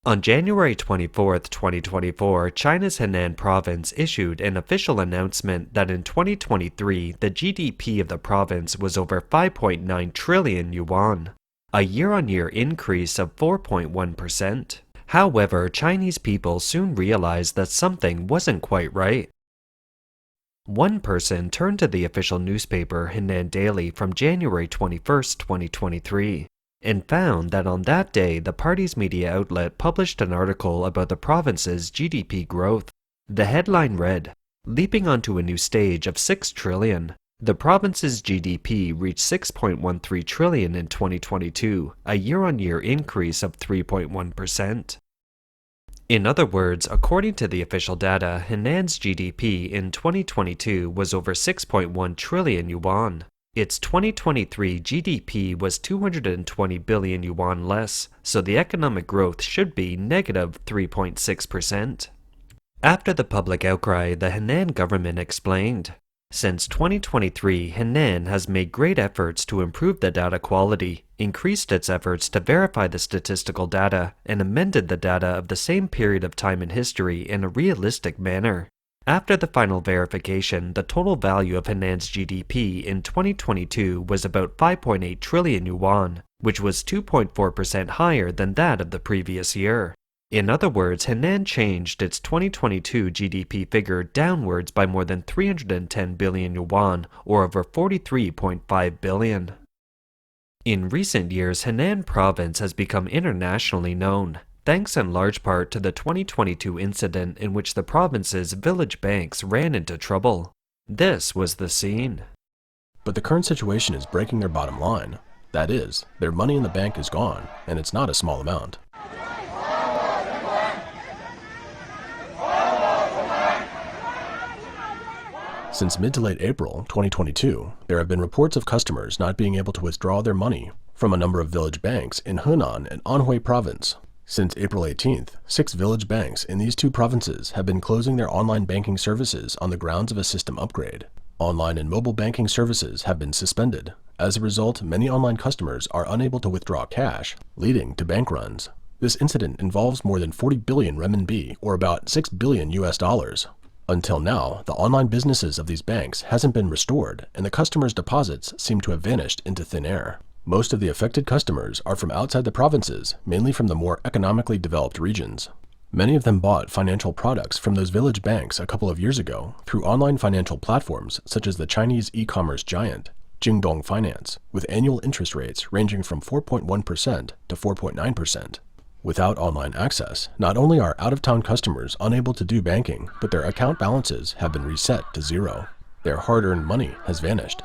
On January 24, 2024, China's Henan Province issued an official announcement that in 2023, the GDP of the province was over 5.9 trillion yuan, a year-on-year increase of 4.1%. However, Chinese people soon realized that something wasn't quite right. One person turned to the official newspaper Henan Daily from January 21, 2023. And found that on that day the party's media outlet published an article about the province's GDP growth. The headline read, "Leaping onto a new stage of 6 trillion, the province's GDP reached 6.13 trillion in 2022, a year-on-year increase of 3.1%. In other words, according to the official data, Henan's GDP in 2022 was over 6.1 trillion yuan. Its 2023 GDP was 220 billion yuan less, so the economic growth should be negative 3.6%. After the public outcry, the Henan government explained, "Since 2023, Henan has made great efforts to improve the data quality, increased its efforts to verify the statistical data, and amended the data of the same period of time in history in a realistic manner." After the final verification, the total value of Henan's GDP in 2022 was about 5.8 trillion yuan, which was 2.4% higher than that of the previous year. In other words, Henan changed its 2022 GDP figure downwards by more than 310 billion yuan, or over 43.5 billion. In recent years, Henan Province has become internationally known, thanks in large part to the 2022 incident in which the province's village banks ran into trouble. This was the scene. But the current situation is breaking their bottom line. That is, their money in the bank is gone, and it's not a small amount. Since mid to late April 2022, there have been reports of customers not being able to withdraw their money from a number of village banks in Henan and Anhui Province. Since April 18th, 6 village banks in these two provinces have been closing their online banking services on the grounds of a system upgrade. Online and mobile banking services have been suspended. As a result, many online customers are unable to withdraw cash, leading to bank runs. This incident involves more than 40 billion renminbi, or about $6 billion US. Until now, the online businesses of these banks hasn't been restored, and the customers' deposits seem to have vanished into thin air. Most of the affected customers are from outside the provinces, mainly from the more economically developed regions. Many of them bought financial products from those village banks a couple of years ago through online financial platforms such as the Chinese e-commerce giant, Jingdong Finance, with annual interest rates ranging from 4.1% to 4.9%. Without online access, not only are out-of-town customers unable to do banking, but their account balances have been reset to zero. Their hard-earned money has vanished.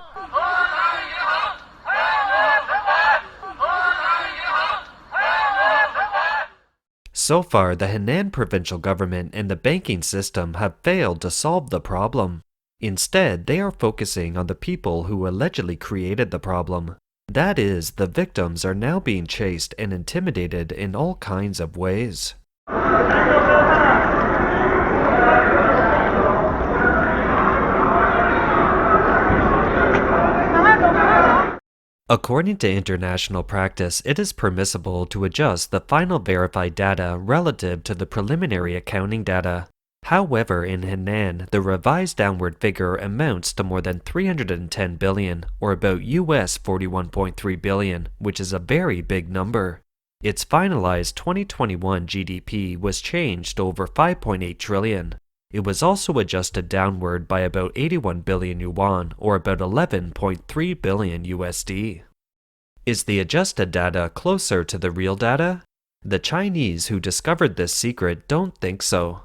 So far, the Henan provincial government and the banking system have failed to solve the problem. Instead, they are focusing on the people who allegedly created the problem. That is, the victims are now being chased and intimidated in all kinds of ways. According to international practice, it is permissible to adjust the final verified data relative to the preliminary accounting data. However, in Henan, the revised downward figure amounts to more than 310 billion, or about US 41.3 billion, which is a very big number. Its finalized 2021 GDP was changed to over 5.8 trillion. It was also adjusted downward by about 81 billion yuan, or about 11.3 billion USD. Is the adjusted data closer to the real data? The Chinese who discovered this secret don't think so.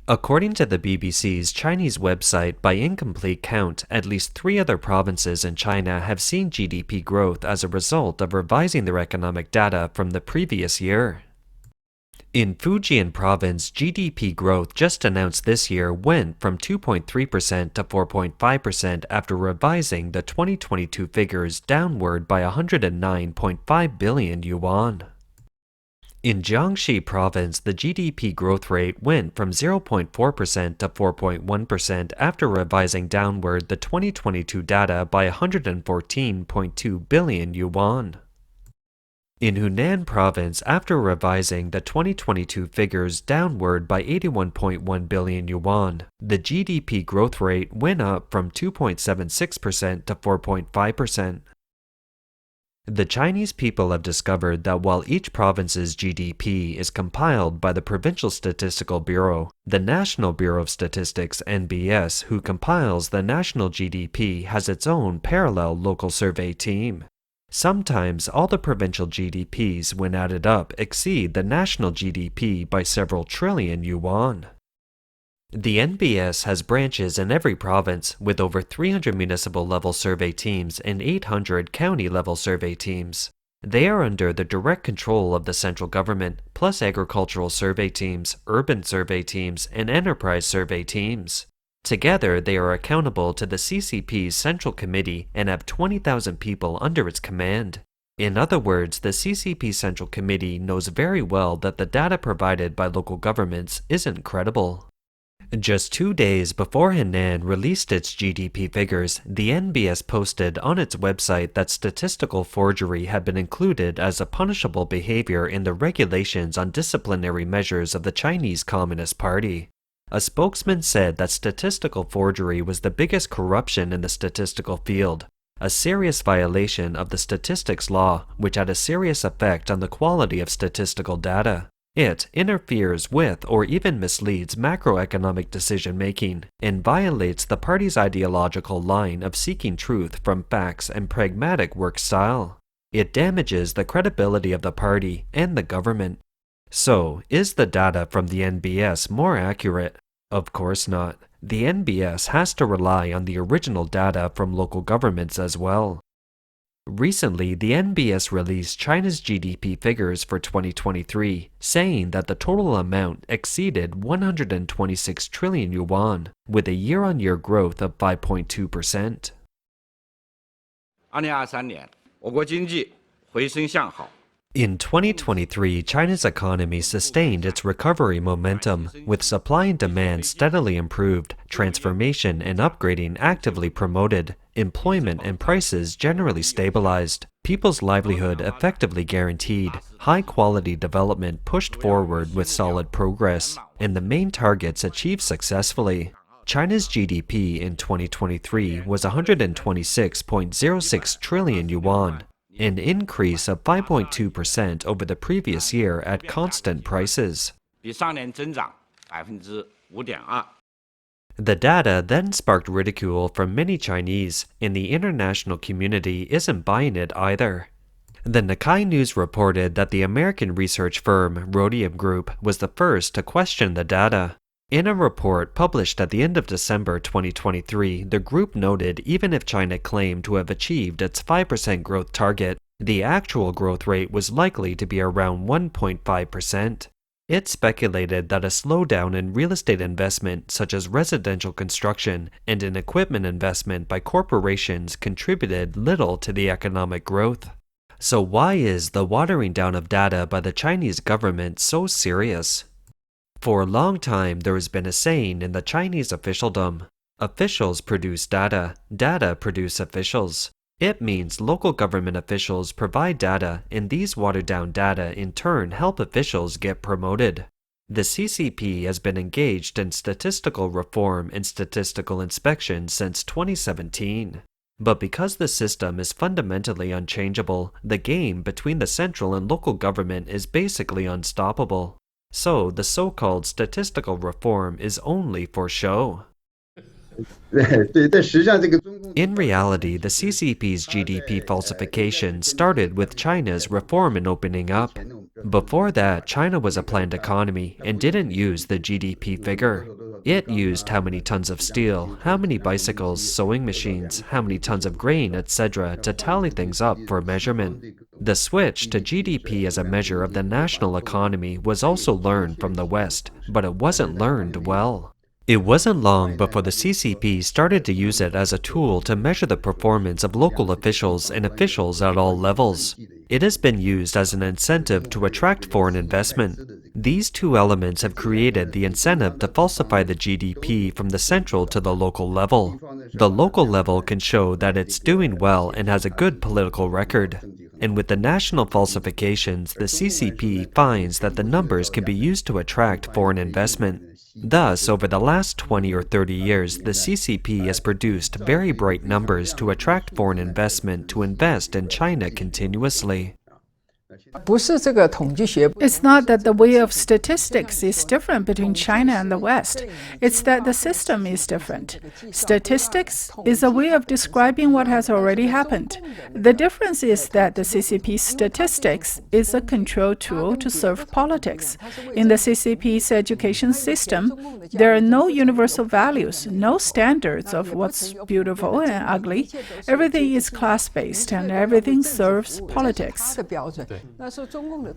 According to the BBC's Chinese website, by incomplete count, at least 3 other provinces in China have seen GDP growth as a result of revising their economic data from the previous year. In Fujian Province, GDP growth just announced this year went from 2.3% to 4.5% after revising the 2022 figures downward by 109.5 billion yuan. In Jiangxi Province, the GDP growth rate went from 0.4% to 4.1% after revising downward the 2022 data by 114.2 billion yuan. In Henan Province, after revising the 2022 figures downward by 81.1 billion yuan, the GDP growth rate went up from 2.76% to 4.5%. The Chinese people have discovered that while each province's GDP is compiled by the Provincial Statistical Bureau, the National Bureau of Statistics (NBS), who compiles the national GDP, has its own parallel local survey team. Sometimes all the provincial GDPs, when added up, exceed the national GDP by several trillion yuan. The NBS has branches in every province, with over 300 municipal-level survey teams and 800 county-level survey teams. They are under the direct control of the central government, plus agricultural survey teams, urban survey teams, and enterprise survey teams. Together, they are accountable to the CCP's Central Committee and have 20,000 people under its command. In other words, the CCP Central Committee knows very well that the data provided by local governments isn't credible. Just 2 days before Henan released its GDP figures, the NBS posted on its website that statistical forgery had been included as a punishable behavior in the regulations on disciplinary measures of the Chinese Communist Party. A spokesman said that statistical forgery was the biggest corruption in the statistical field, a serious violation of the statistics law, which had a serious effect on the quality of statistical data. It interferes with or even misleads macroeconomic decision-making and violates the party's ideological line of seeking truth from facts and pragmatic work style. It damages the credibility of the party and the government. So, is the data from the NBS more accurate? Of course not. The NBS has to rely on the original data from local governments as well. Recently, the NBS released China's GDP figures for 2023, saying that the total amount exceeded 126 trillion yuan, with a year-on-year growth of 5.2%. 2023年，我国经济回升向好。 In 2023, China's economy sustained its recovery momentum, with supply and demand steadily improved, transformation and upgrading actively promoted, employment and prices generally stabilized, people's livelihood effectively guaranteed, high-quality development pushed forward with solid progress, and the main targets achieved successfully. China's GDP in 2023 was 126.06 trillion yuan, an increase of 5.2% over the previous year at constant prices. 比上年增长5.2%。 The data then sparked ridicule from many Chinese, and the international community isn't buying it either. The Nikkei News reported that the American research firm Rhodium Group was the first to question the data. In a report published at the end of December 2023, the group noted even if China claimed to have achieved its 5% growth target, the actual growth rate was likely to be around 1.5%. It speculated that a slowdown in real estate investment, such as residential construction, and in equipment investment by corporations contributed little to the economic growth. So why is the watering down of data by the Chinese government so serious? For a long time, there has been a saying in the Chinese officialdom: officials produce data, data produce officials. It means local government officials provide data, and these watered-down data in turn help officials get promoted. The CCP has been engaged in statistical reform and statistical inspection since 2017. But because the system is fundamentally unchangeable, the game between the central and local government is basically unstoppable. So, the so-called statistical reform is only for show. In reality, the CCP's GDP falsification started with China's reform and opening up. Before that, China was a planned economy and didn't use the GDP figure. It used how many tons of steel, how many bicycles, sewing machines, how many tons of grain, etc. to tally things up for measurement. The switch to GDP as a measure of the national economy was also learned from the West, but it wasn't learned well. It wasn't long before the CCP started to use it as a tool to measure the performance of local officials and officials at all levels. It has been used as an incentive to attract foreign investment. These two elements have created the incentive to falsify the GDP from the central to the local level. The local level can show that it's doing well and has a good political record. And with the national falsifications, the CCP finds that the numbers can be used to attract foreign investment. Thus, over the last 20 or 30 years, the CCP has produced very bright numbers to attract foreign investment to invest in China continuously. It's not that the way of statistics is different between China and the West. It's that the system is different. Statistics is a way of describing what has already happened. The difference is that the CCP statistics is a control tool to serve politics. In the CCP's education system, there are no universal values, no standards of what's beautiful and ugly. Everything is class-based and everything serves politics.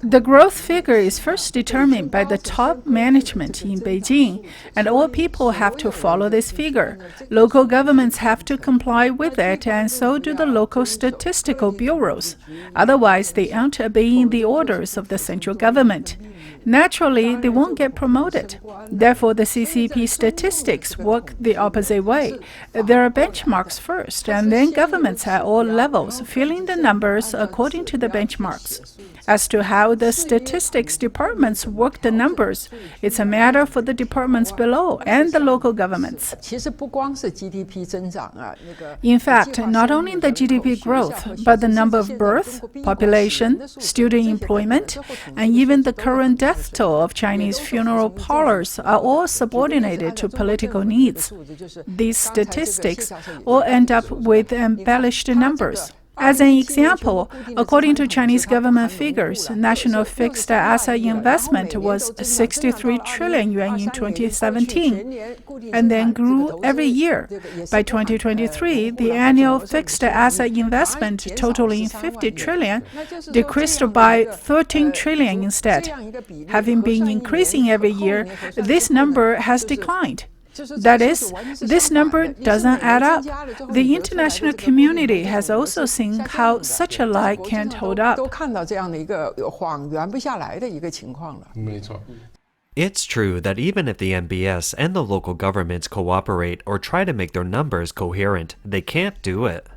The growth figure is first determined by the top management in Beijing, and all people have to follow this figure. Local governments have to comply with it, and so do the local statistical bureaus. Otherwise, they aren't obeying the orders of the central government. Naturally, they won't get promoted. Therefore, the CCP statistics work the opposite way. There are benchmarks first, and then governments at all levels filling the numbers according to the benchmarks. As to how the statistics departments work the numbers, it's a matter for the departments below and the local governments. In fact, not only the GDP growth, but the number of birth, population, student employment, and even the current death toll of Chinese funeral parlors are all subordinated to political needs. These statistics all end up with embellished numbers. As an example, according to Chinese government figures, national fixed asset investment was 63 trillion yuan in 2017, and then grew every year. By 2023, the annual fixed asset investment totaling 50 trillion decreased by 13 trillion instead. Having been increasing every year, this number has declined. That is, this number doesn't add up. The international community has also seen how such a lie can't hold up. It's true that even if the MBS and the local governments cooperate or try to make their numbers coherent, they can't do it.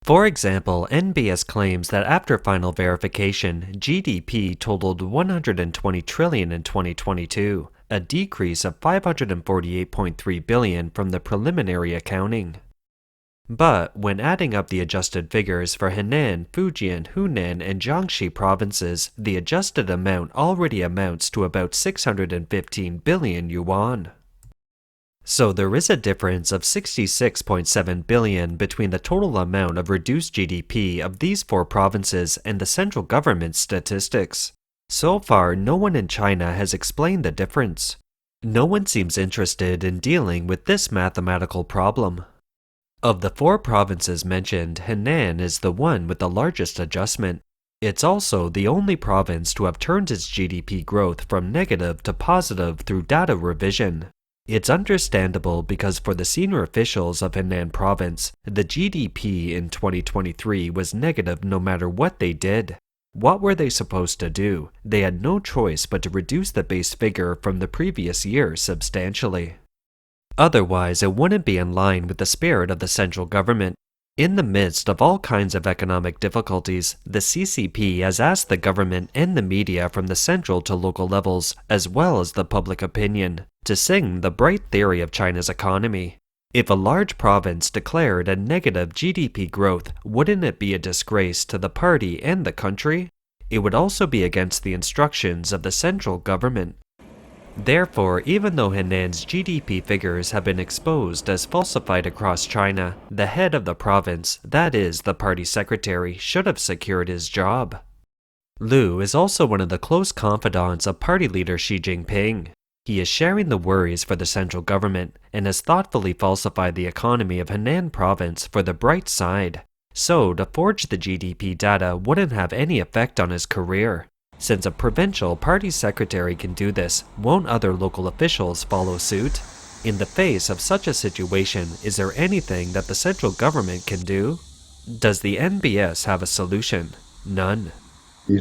For example, NBS claims that after final verification, GDP totaled 120 trillion in 2022. A decrease of 548.3 billion from the preliminary accounting. But when adding up the adjusted figures for Henan, Fujian, Hunan, and Jiangxi provinces, the adjusted amount already amounts to about 615 billion yuan. So there is a difference of 66.7 billion between the total amount of reduced GDP of these four provinces and the central government's statistics. So far, no one in China has explained the difference. No one seems interested in dealing with this mathematical problem. Of the four provinces mentioned, Henan is the one with the largest adjustment. It's also the only province to have turned its GDP growth from negative to positive through data revision. It's understandable because for the senior officials of Henan Province, the GDP in 2023 was negative no matter what they did. What were they supposed to do? They had no choice but to reduce the base figure from the previous year substantially. Otherwise, it wouldn't be in line with the spirit of the central government. In the midst of all kinds of economic difficulties, the CCP has asked the government and the media from the central to local levels, as well as the public opinion, to sing the bright theory of China's economy. If a large province declared a negative GDP growth, wouldn't it be a disgrace to the party and the country? It would also be against the instructions of the central government. Therefore, even though Henan's GDP figures have been exposed as falsified across China, the head of the province, that is, the party secretary, should have secured his job. Liu is also one of the close confidants of party leader Xi Jinping. He is sharing the worries for the central government and has thoughtfully falsified the economy of Henan Province for the bright side. So, to forge the GDP data wouldn't have any effect on his career. Since a provincial party secretary can do this, won't other local officials follow suit? In the face of such a situation, is there anything that the central government can do? Does the NBS have a solution? None. Do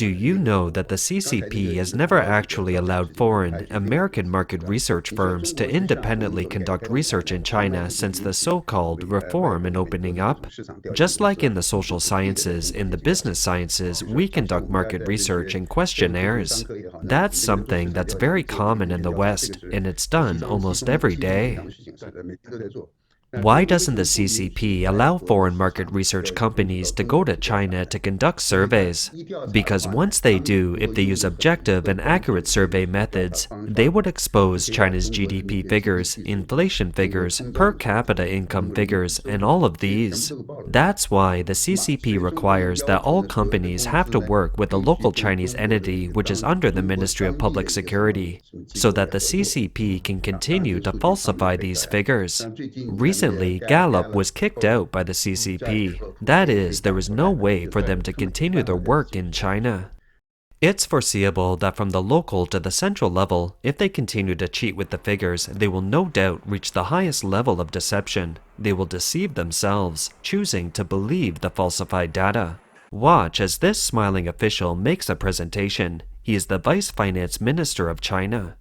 you know that the CCP has never actually allowed foreign, American market research firms to independently conduct research in China since the so-called reform and opening up? Just like in the social sciences, in the business sciences, we conduct market research and questionnaires. That's something that's very common in the West, and it's done almost every day. Why doesn't the CCP allow foreign market research companies to go to China to conduct surveys? Because once they do, if they use objective and accurate survey methods, they would expose China's GDP figures, inflation figures, per capita income figures, and all of these. That's why the CCP requires that all companies have to work with a local Chinese entity which is under the Ministry of Public Security, so that the CCP can continue to falsify these figures. Recently, Gallup was kicked out by the CCP. That is, there was no way for them to continue their work in China. It's foreseeable that from the local to the central level, if they continue to cheat with the figures, they will no doubt reach the highest level of deception. They will deceive themselves, choosing to believe the falsified data. Watch as this smiling official makes a presentation. He is the Vice Finance Minister of China.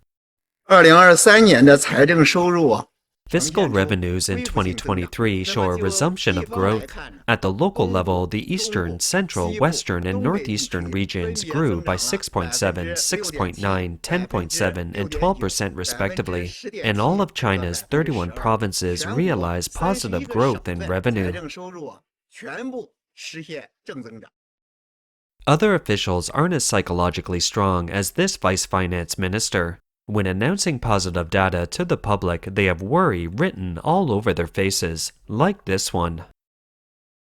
2023年的财政收入 Fiscal revenues in 2023 show a resumption of growth. At the local level, the eastern, central, western, and northeastern regions grew by 6.7, 6.9, 10.7, and 12% respectively, and all of China's 31 provinces realized positive growth in revenue. Other officials aren't as psychologically strong as this vice finance minister. When announcing positive data to the public, they have worry written all over their faces, like this one.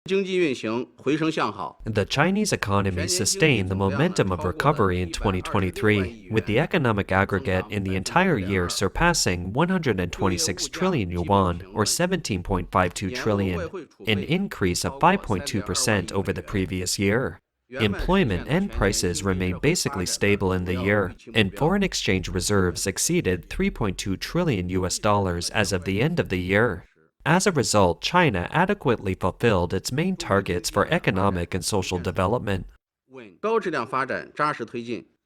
The Chinese economy sustained the momentum of recovery in 2023, with the economic aggregate in the entire year surpassing 126 trillion yuan, or 17.52 trillion, an increase of 5.2% over the previous year. Employment and prices remained basically stable in the year, and foreign exchange reserves exceeded 3.2 trillion US dollars as of the end of the year. As a result, China adequately fulfilled its main targets for economic and social development.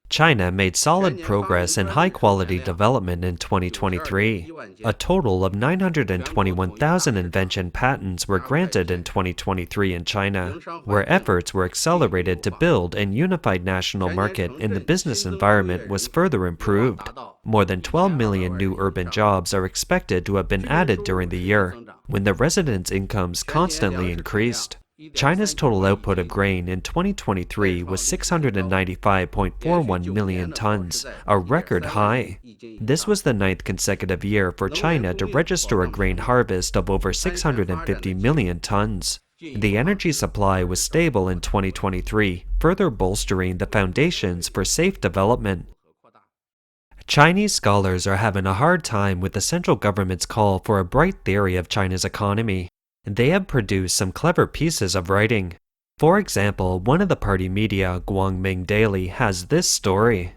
China made solid progress in high-quality development in 2023. A total of 921,000 invention patents were granted in 2023 in China, where efforts were accelerated to build a unified national market and the business environment was further improved. More than 12 million new urban jobs are expected to have been added during the year, when the residents' incomes constantly increased. China's total output of grain in 2023 was 695.41 million tons, a record high. This was the 9th consecutive year for China to register a grain harvest of over 650 million tons. The energy supply was stable in 2023, further bolstering the foundations for safe development. Chinese scholars are having a hard time with the central government's call for a bright theory of China's economy. They have produced some clever pieces of writing. For example, one of the party media, Henan Daily, has this story.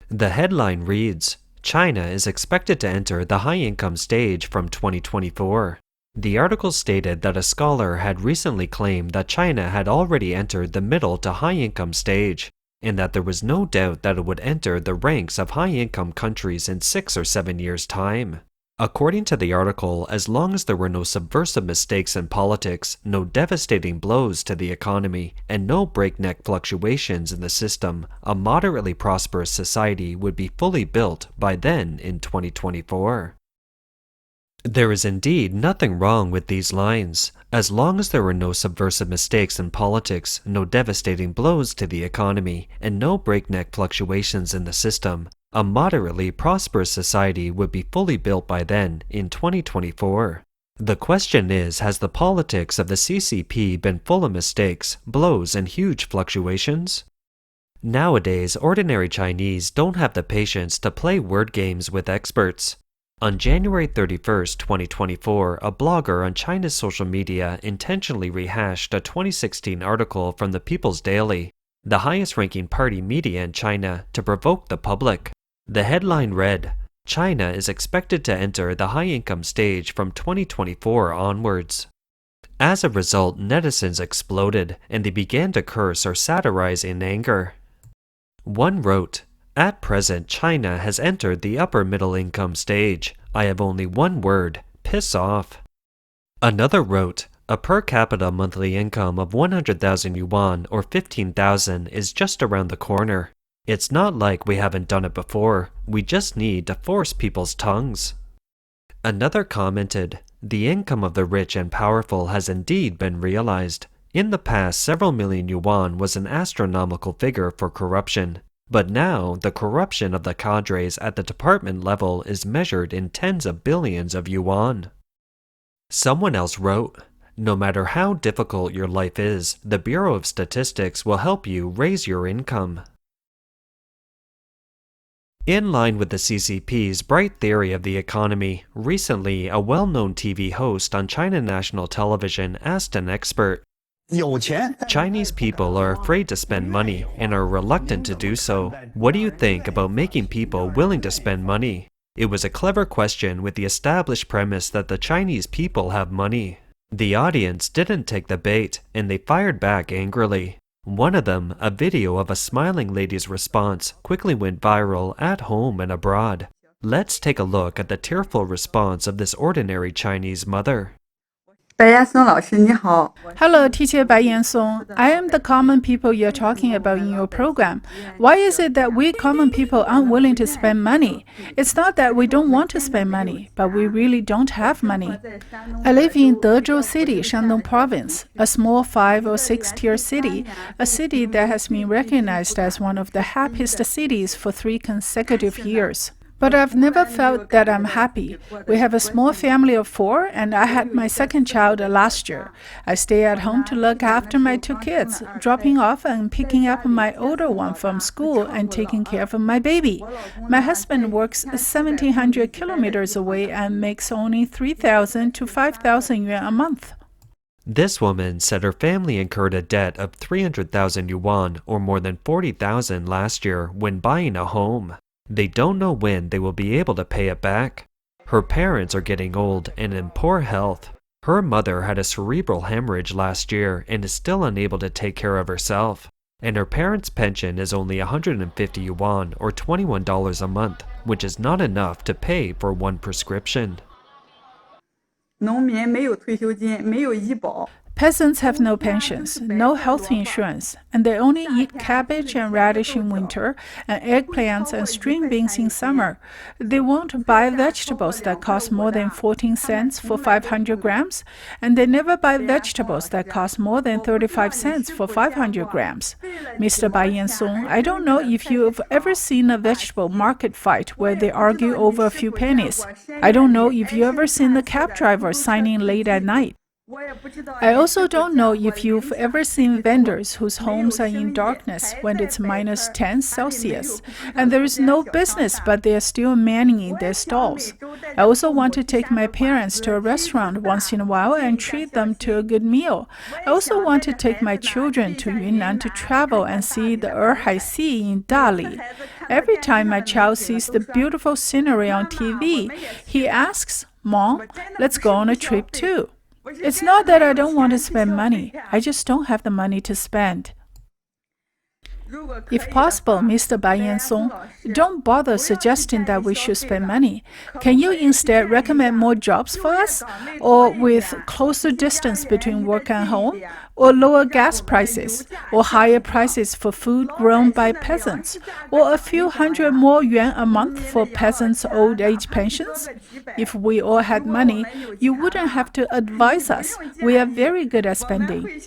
The headline reads, "China is expected to enter the high-income stage from 2024. The article stated that a scholar had recently claimed that China had already entered the middle to high-income stage, and that there was no doubt that it would enter the ranks of high-income countries in 6 or 7 years' time. According to the article, as long as there were no subversive mistakes in politics, no devastating blows to the economy, and no breakneck fluctuations in the system, a moderately prosperous society would be fully built by then in 2024. There is indeed nothing wrong with these lines. As long as there were no subversive mistakes in politics, no devastating blows to the economy, and no breakneck fluctuations in the system, a moderately prosperous society would be fully built by then, in 2024. The question is, has the politics of the CCP been full of mistakes, blows, and huge fluctuations? Nowadays, ordinary Chinese don't have the patience to play word games with experts. On January 31st, 2024, a blogger on China's social media intentionally rehashed a 2016 article from the People's Daily, the highest-ranking party media in China, to provoke the public. The headline read, "China is expected to enter the high-income stage from 2024 onwards." As a result, netizens exploded, and they began to curse or satirize in anger. One wrote, "At present, China has entered the upper middle income stage. I have only one word, piss off." Another wrote, "A per capita monthly income of 100,000 yuan or 15,000 is just around the corner. It's not like we haven't done it before. We just need to force people's tongues." Another commented, "The income of the rich and powerful has indeed been realized. In the past, several million yuan was an astronomical figure for corruption. But now, the corruption of the cadres at the department level is measured in tens of billions of yuan." Someone else wrote, "No matter how difficult your life is, the Bureau of Statistics will help you raise your income." In line with the CCP's bright theory of the economy, recently a well-known TV host on China national television asked an expert, "Chinese people are afraid to spend money and are reluctant to do so. What do you think about making people willing to spend money?" It was a clever question with the established premise that the Chinese people have money. The audience didn't take the bait, and they fired back angrily. One of them, a video of a smiling lady's response, quickly went viral at home and abroad. Let's take a look at the tearful response of this ordinary Chinese mother. Hello, Teacher Bai Yansong. I am the common people you're talking about in your program. Why is it that we common people aren't willing to spend money? It's not that we don't want to spend money, but we really don't have money. I live in Dezhou City, Henan Province, a small 5 or 6 tier city, a city that has been recognized as one of the happiest cities for 3 consecutive years. But I've never felt that I'm happy. We have a small family of 4, and I had my second child last year. I stay at home to look after my 2 kids, dropping off and picking up my older one from school and taking care of my baby. My husband works 1,700 kilometers away and makes only 3,000 to 5,000 yuan a month. This woman said her family incurred a debt of 300,000 yuan, or more than 40,000 last year, when buying a home. They don't know when they will be able to pay it back. Her parents are getting old and in poor health. Her mother had a cerebral hemorrhage last year and is still unable to take care of herself. And her parents' pension is only 150 yuan or $21 a month, which is not enough to pay for one prescription. Peasants have no pensions, no health insurance, and they only eat cabbage and radish in winter, and eggplants and string beans in summer. They won't buy vegetables that cost more than 14 cents for 500 grams, and they never buy vegetables that cost more than 35 cents for 500 grams. Mr. Bai Yansong, I don't know if you've ever seen a vegetable market fight where they argue over a few pennies. I don't know if you've ever seen the cab driver signing late at night. I also don't know if you've ever seen vendors whose homes are in darkness when it's minus 10 Celsius, and there is no business but they are still manning their stalls. I also want to take my parents to a restaurant once in a while and treat them to a good meal. I also want to take my children to Yunnan to travel and see the Erhai Sea in Daily. Every time my child sees the beautiful scenery on TV, he asks, "Mom, let's go on a trip too." It's not that I don't want to spend money, I just don't have the money to spend. If possible, Mr. Bai Yansong, don't bother suggesting that we should spend money. Can you instead recommend more jobs for us? Or with closer distance between work and home? Or lower gas prices? Or higher prices for food grown by peasants? Or a few hundred more yuan a month for peasants' old age pensions? If we all had money, you wouldn't have to advise us. We are very good at spending.